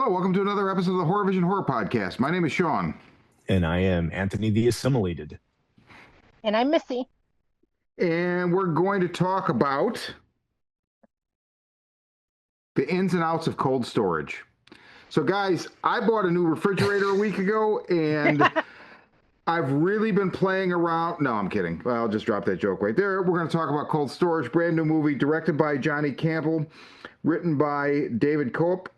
Hello, welcome to another episode of the Horror Vision Horror Podcast. My name is Sean. And I am Anthony the Assimilated. And I'm Missy. And we're going to talk about the ins and outs of cold storage. So, guys, I bought a new refrigerator a week ago, and I've really been playing around. No, I'm kidding. Well, I'll just drop that joke right there. We're going to talk about Cold Storage, brand new movie, directed by Johnny Campbell, written by David Cope,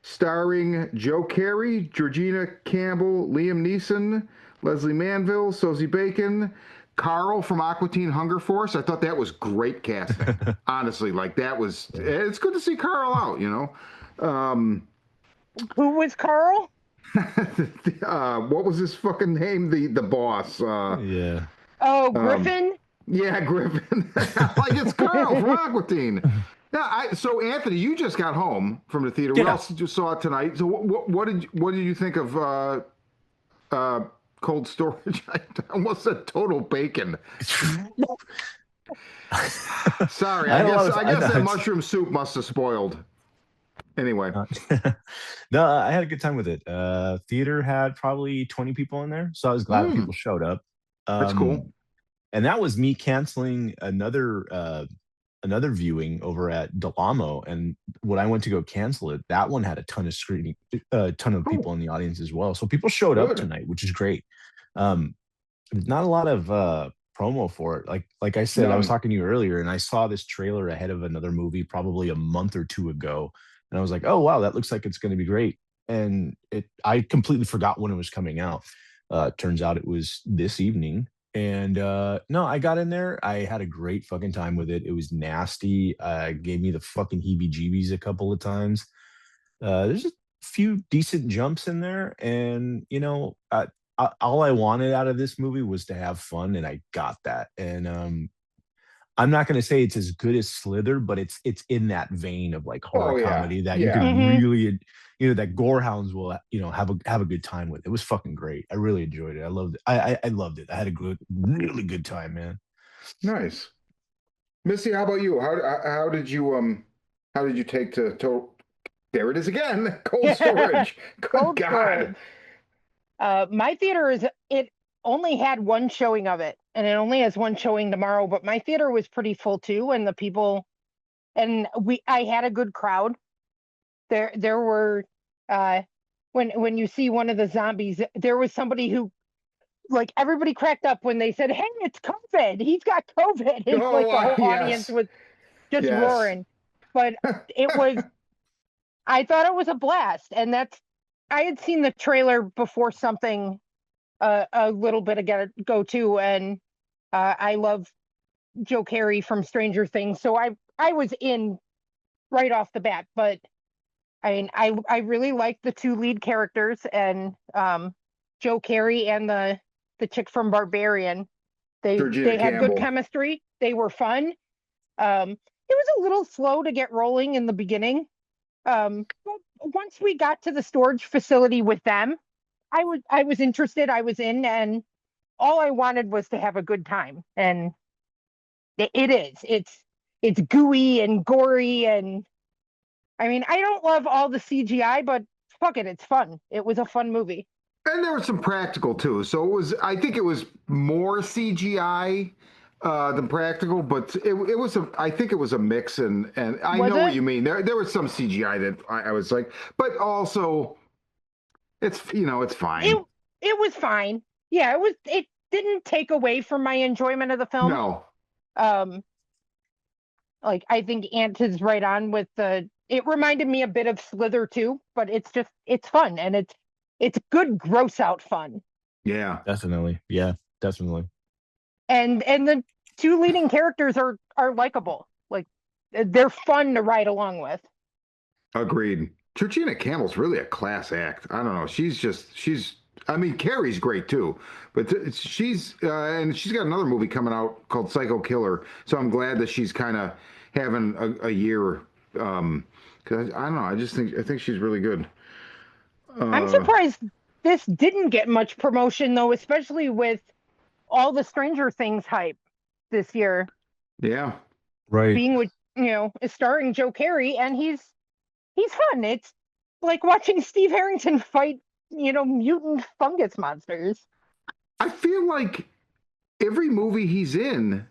starring Joe Carey, Georgina Campbell, Liam Neeson, Leslie Manville, Sosie Bacon, Carl from Aqua Teen Hunger Force. I thought that was great casting. Honestly, it's good to see Carl out, you know. Who was Carl? What was his fucking name? The boss. Yeah. Oh, Griffin? Yeah, Griffin. Like it's Carl from Aqua Teen. Yeah, so Anthony, you just got home from the theater. Yeah. We also just saw it tonight. So what did you think of Cold Storage? I almost said Total Bacon. Sorry, I guess that mushroom soup must have spoiled. Anyway. No, I had a good time with it. Theater had probably 20 people in there, so I was glad people showed up. That's cool. And that was me canceling another viewing over at Del Amo, and when I went to go cancel it, that one had a ton of people in the audience as well. So people showed up tonight, which is great. There's not a lot of promo for it. Like I said, I was talking to you earlier, and I saw this trailer ahead of another movie probably a month or two ago, and I was like, oh wow, that looks like it's going to be great. And I completely forgot when it was coming out. Turns out it was this evening. And no, I got in there. I had a great fucking time with it. It was nasty. Gave me the fucking heebie-jeebies a couple of times. There's a few decent jumps in there, and you know, all I wanted out of this movie was to have fun, and I got that. And I'm not going to say it's as good as Slither, but it's in that vein of like horror comedy that you can really, you know, that gorehounds will, you know, have a good time with. It was fucking great. I really enjoyed it. I loved it. I loved it. I had a really good time, man. Nice. Missy, how about you? How did you take to there it is again, Cold Storage. Good Cold God. Storage. My theater it only had one showing of it, and it only has one showing tomorrow, but my theater was pretty full too, and I had a good crowd. There were when you see one of the zombies, there was somebody who, like, everybody cracked up when they said, "Hey, it's COVID. He's got COVID." It's like the whole audience was just roaring. But I thought it was a blast, and I had seen the trailer before something a little bit ago too, and I love Joe Carey from Stranger Things, so I was in right off the bat. But I mean, I really liked the two lead characters, and Joe Carey and the chick from Barbarian. They had good chemistry. They were fun. It was a little slow to get rolling in the beginning. But once we got to the storage facility with them, I was interested. I was in, and all I wanted was to have a good time. And it is. It's gooey and gory, and I mean, I don't love all the CGI, but fuck it, it's fun. It was a fun movie. And there was some practical too. So I think it was more CGI than practical, but I think it was a mix, and I know what you mean. There was some CGI that I was like, but also it's fine. It was fine. Yeah, it didn't take away from my enjoyment of the film. No. Like, I think Ant is right on with it reminded me a bit of Slither too, but it's fun, and it's good gross out fun. Yeah. Definitely. Yeah, definitely. And the two leading characters are likable. Like, they're fun to ride along with. Agreed. Georgina Campbell's really a class act. I don't know. I mean, Carrie's great too, but she's and she's got another movie coming out called Psycho Killer. So I'm glad that she's kind of having a year. Cause I don't know. I think she's really good. I'm surprised this didn't get much promotion though, especially with all the Stranger Things hype this year. Yeah. Right. Being with, is starring Joe Carey, and he's he's fun. It's like watching Steve Harrington fight, mutant fungus monsters. I feel like every movie he's in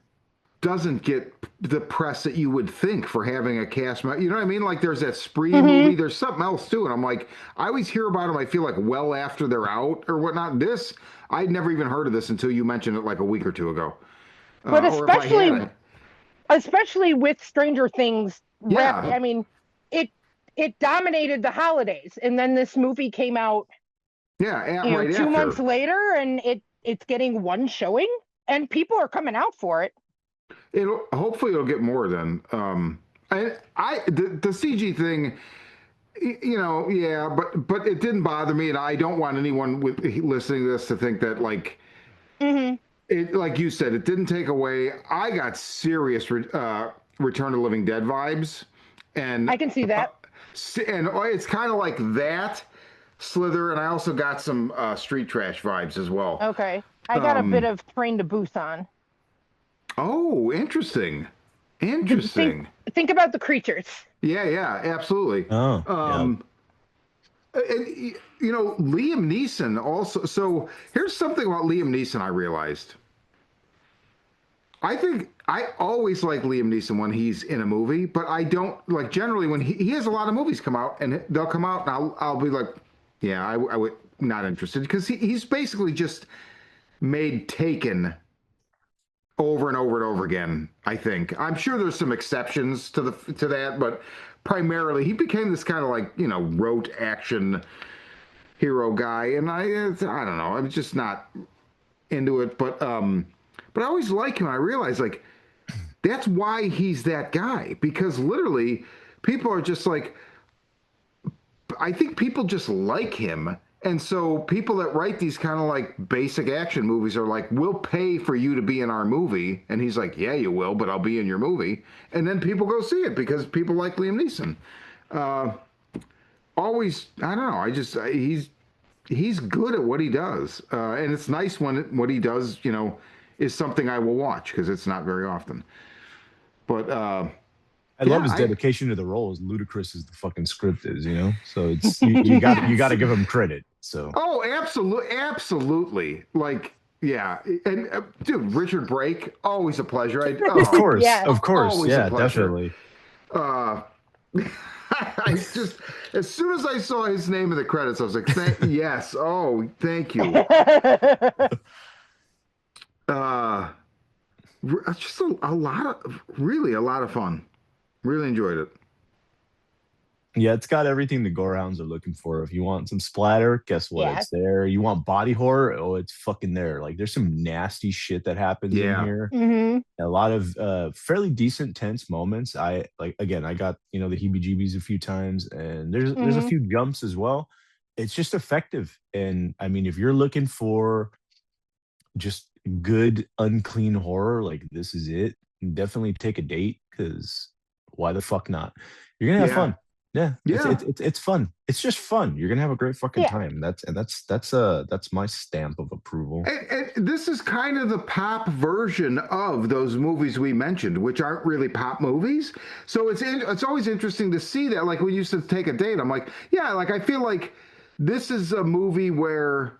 doesn't get the press that you would think for having a cast member. You know what I mean? Like there's that Spree movie. Hmm. There's something else too, and I'm like, I always hear about them. I feel like well after they're out or whatnot. This I'd never even heard of this until you mentioned it like a week or two ago, But or if I especially hadn't. especially with Stranger Things wrapped, Yeah, I mean, it it dominated the holidays, and then this movie came out, yeah, right 2 months after. later, and it's getting one showing, and people are coming out for it. It'll hopefully it'll get more then. The CG thing, yeah, but it didn't bother me, and I don't want anyone with listening to this to think that like Hmm. it, like you said, it didn't take away. I got serious Return to Living Dead vibes, and I can see uh, that. and it's kind of like that Slither, and I also got some Street Trash vibes as well. Okay, I got a bit Um, of Train to Busan. oh, interesting, Think interesting. think about the creatures. Yeah, yeah, absolutely. Oh, yeah. Um, and Liam Neeson also. So here's something about Liam Neeson I realized. I think I always like Liam Neeson when he's in a movie, but I don't like generally when he has a lot of movies come out and they'll come out and I'll be like, yeah, I would not interested because he's basically just made Taken over and over and over again. I think I'm sure there's some exceptions to that, but primarily he became this kind of like rote action hero guy, and I don't know, I'm just not into it, but I always like him. I realize like that's why he's that guy because literally people are just like I think people just like him. And so people that write these kind of like basic action movies are like, we'll pay for you to be in our movie. And he's like, yeah, you will, but I'll be in your movie. And then people go see it because people like Liam Neeson. Uh, Always, I don't know. He's good at what he does. And it's nice when what he does, is something I will watch because it's not very often. But I love yeah, his I dedication to the role, as ludicrous as the fucking script is, you know. So it's you got to give him credit. So oh, absolutely, absolutely. Like, yeah, and dude, Richard Brake, always a pleasure. Yes. of course, always a yeah, pleasure. definitely. Uh, I just, as soon as I saw his name in the credits, I was like, yes, oh, thank you. Uh, just a lot of, really a lot of fun. Really enjoyed it. Yeah, it's got everything the gorehounds are looking for. If you want some splatter, guess what? Yeah. It's there. You want body horror? Oh, it's fucking there. Like there's some nasty shit that happens in Yeah, here. Hmm. A lot of fairly decent tense moments. I like again, I got, the heebie-jeebies a few times and there's a Hmm. few jumps as well. It's just effective. And I mean, if you're looking for just good unclean horror, like this is it. Definitely take a date because why the fuck not? You're gonna have yeah, fun. Yeah, yeah. it's fun. It's just fun. You're gonna have a great fucking Yeah. time. That's my stamp of approval. And this is kind of the pop version of those movies we mentioned, which aren't really pop movies. So it's always interesting to see that. Like when you said take a date, I'm like, yeah, like I feel like this is a movie where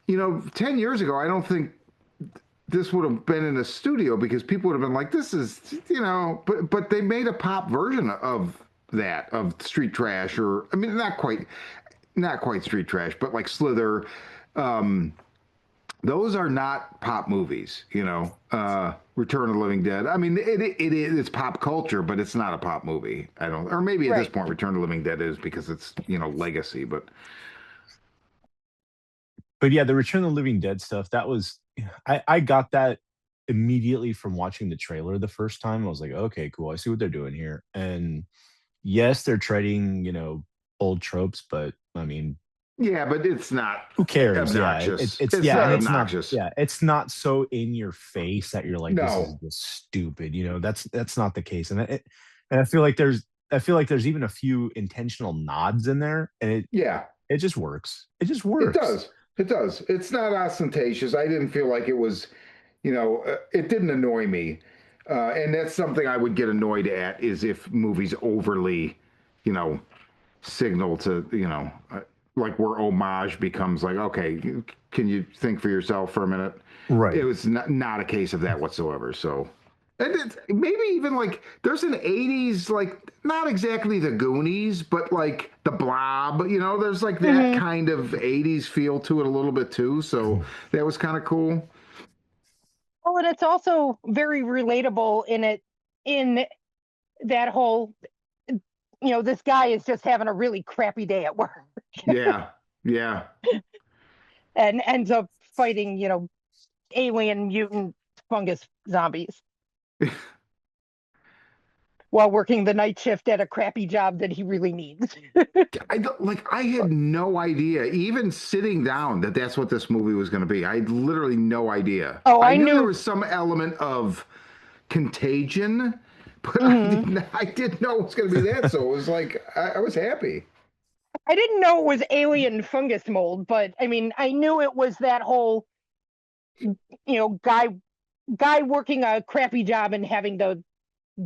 10 years ago, I don't think this would have been in a studio because people would have been like, this is, but they made a pop version of that, of Street Trash, or I mean, not quite Street Trash, but like Slither. Um, those are not pop movies, Return of the Living Dead. I mean, it's pop culture, but it's not a pop movie. I don't, or maybe at this Right. point, Return of the Living Dead is because it's legacy, but But yeah, the Return of the Living Dead stuff, that was I got that immediately from watching the trailer the first time. I was like, okay, cool. I see what they're doing here. And yes, they're treading, old tropes, but I mean, yeah, but it's not who cares? Yeah, obnoxious. it's It's yeah, not and it's not obnoxious. yeah, it's not so in your face that you're like, this is No. just stupid. That's not the case. And I feel like there's even a few intentional nods in there, and Yeah, it just works. It just it works. does. It does. It's not ostentatious. I didn't feel like it was, it didn't annoy me. And that's something I would get annoyed at is if movies overly. signal to, like where homage becomes like, okay, can you think for yourself for a minute? Right. It was not a case of that whatsoever. So, and maybe even like there's an 80s, like not exactly the Goonies, but like the Blob, there's like that Mhm. kind of 80s feel to it a little bit too. So that was kind of cool. Well, and it's also very relatable in that whole, this guy is just having a really crappy day at work Yeah. Yeah. and ends up fighting, alien mutant fungus zombies while working the night shift at a crappy job that he really needs. I had no idea, even sitting down, that that's what this movie was going to be. I had literally no idea. Oh, I I knew there knew. was some element of contagion, but Mhm. I didn't know it was going to be that. So it was like I was happy. I didn't know it was alien fungus mold, but I mean, I knew it was that whole, guy working a crappy job and having to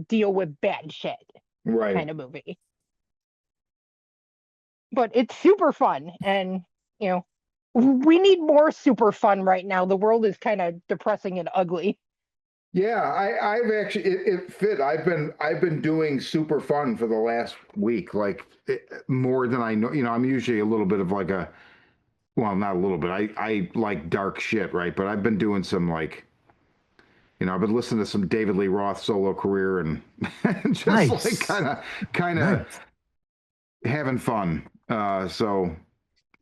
deal with bad shit Right. kind of movie. But it's super fun, and you know, we need more super fun right now. The world is kind of depressing and ugly. Yeah, I've actually it fit. I've been doing super fun for the last week, like more than I know. I'm usually a little bit of like a well, not a little bit. I like dark shit, right? But I've been doing some like I've been listening to some David Lee Roth solo career and just like Nice. kind of Nice. having fun. So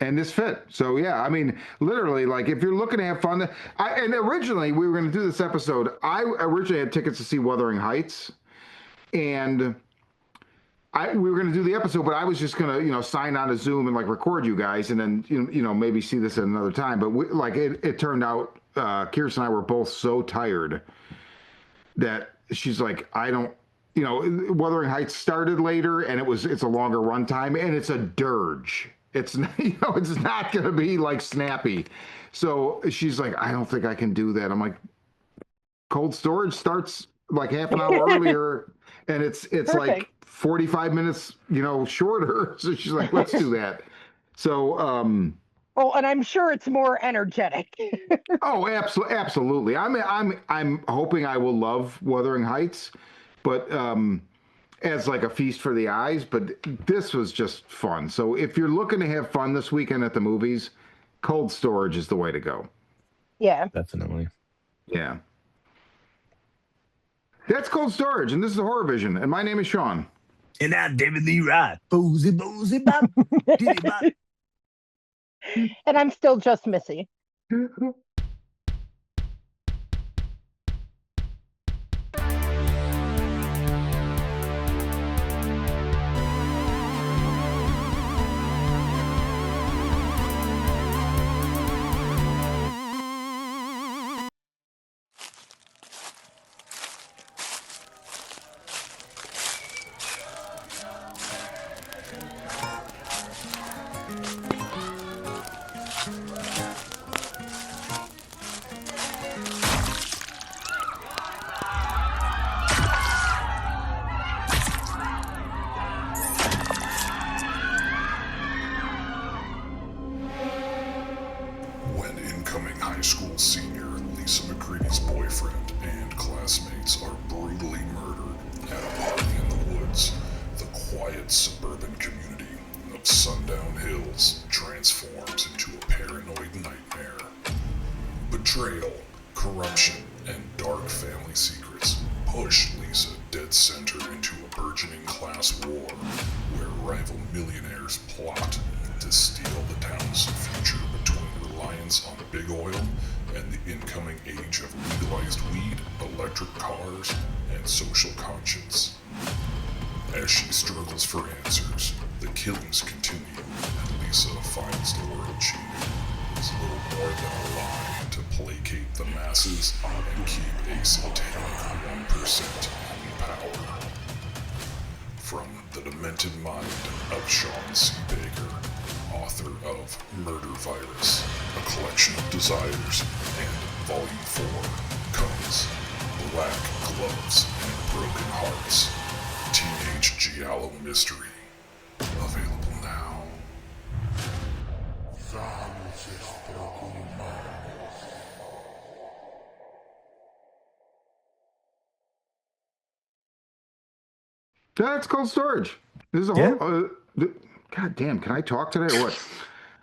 and this fit. So yeah, I mean, literally, like if you're looking to have fun, and originally we were going to do this episode. I originally had tickets to see Wuthering Heights, and we were going to do the episode, but I was just going to sign on to Zoom and like record you guys, and then maybe see this at another time. But it turned out Kirsten and I were both so tired that she's like, I don't. Wuthering Heights started later, and it's a longer runtime, and it's a dirge. It's it's not going to be like snappy. So she's like, I don't think I can do that. I'm like, Cold Storage starts like half an hour earlier, and it's Perfect. like 45 minutes, shorter. So she's like, let's do that. So, Oh, and I'm sure it's more energetic. oh, absolutely. I'm hoping I will love Wuthering Heights, but as like a feast for the eyes. But this was just fun. So if you're looking to have fun this weekend at the movies, Cold Storage is the way to go. Yeah. Definitely. Yeah. That's Cold Storage, and this is Horror Vision, and my name is Sean. And I'm David Lee Roth. Boozy, boozy, bop. Diddy bop. And I'm still just Missy. When incoming high school senior Lisa McCready's boyfriend and classmates are brutally murdered at a party in the woods, the quiet suburban community of Sundown Hills transforms into a paranoid nightmare. Betrayal, corruption, and dark family secrets push Lisa dead center into a burgeoning class war where rival millionaires plot to steal the town's future between reliance on big oil and the incoming age of legalized weed, electric cars, and social conscience. As she struggles for answers, the killings continue, and Lisa finds the world she knew is little more than a lie to placate the masses and keep a satanic 1% in power. From the demented mind of Sean C. Baker, author of Murder Virus, A Collection of Desires, and Volume 4, comes Black Gloves and Broken Hearts, Teenage Giallo Mystery, That's cold storage. This is a Yeah. whole. God damn! Can I talk today or what?